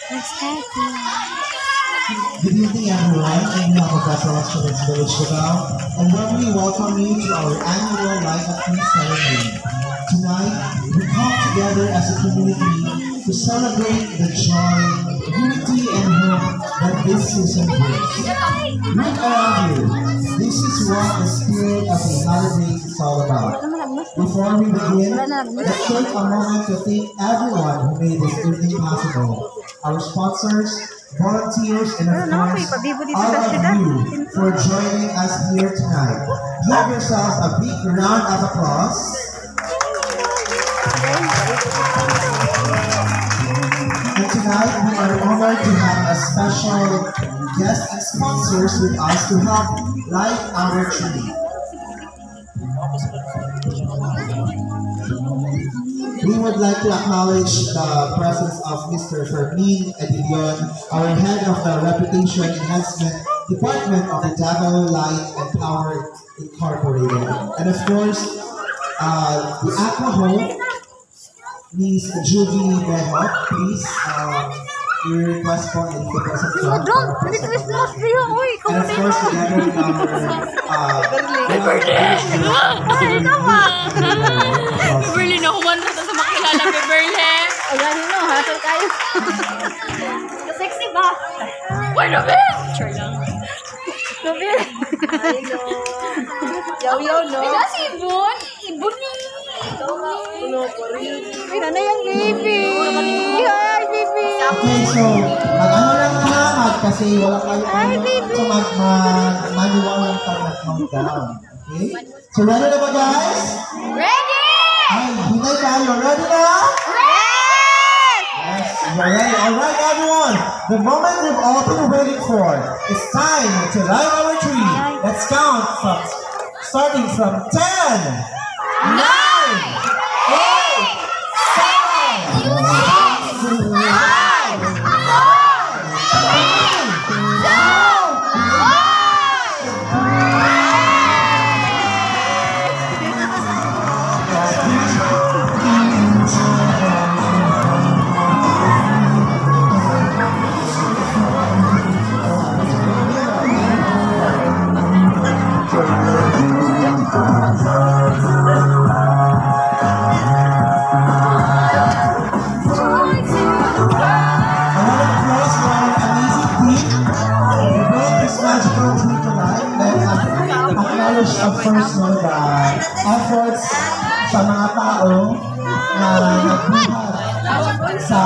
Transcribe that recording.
Good evening, everyone. I'm Professor Students Village Davao, and warmly welcome you to our annual Life of Peace ceremony. Tonight, we come together as a community to celebrate the joy, unity, and hope that this season brings. Look around you. This is what the spirit of the holidays is all about. Before we begin, let's take a moment to thank everyone who made this evening possible. Our sponsors, volunteers, and of course, all of you for joining us here tonight. Give yourselves a big round of applause. And tonight, we are honored to have a special guest and sponsors with us to help light our tree. We would like to acknowledge the presence of Mr. Fermin Edilion, our head of the Reputation Enhancement Department of the Davao Light and Power Incorporated. And of course, the Aqua Miss Juvie Behok, please, request for a present from and of course, together with our Beverly na human mo sa makilala, Beverly. Ayan no, hasol kayo. Sexy ba? Bueno, be! Sure lang. Sabi. Yaw-yaw, no? Ito si Ibon. Ibon ni. Ay, na yung baby. Hi, baby. Okay, so, mag-ano lang naman kasi wala kayo so manual lang tayo na-countdown. Okay? So, ready na ba, guys? Ready! Ay, hinay tayo. Ready na? Yes, you're ready. Alright, everyone. The moment we've all been waiting for. It's time to light our tree. Let's count starting from 10, 9, 8, 7, 6, 5, of course, no, the efforts sa mga tao na nagbuhat sa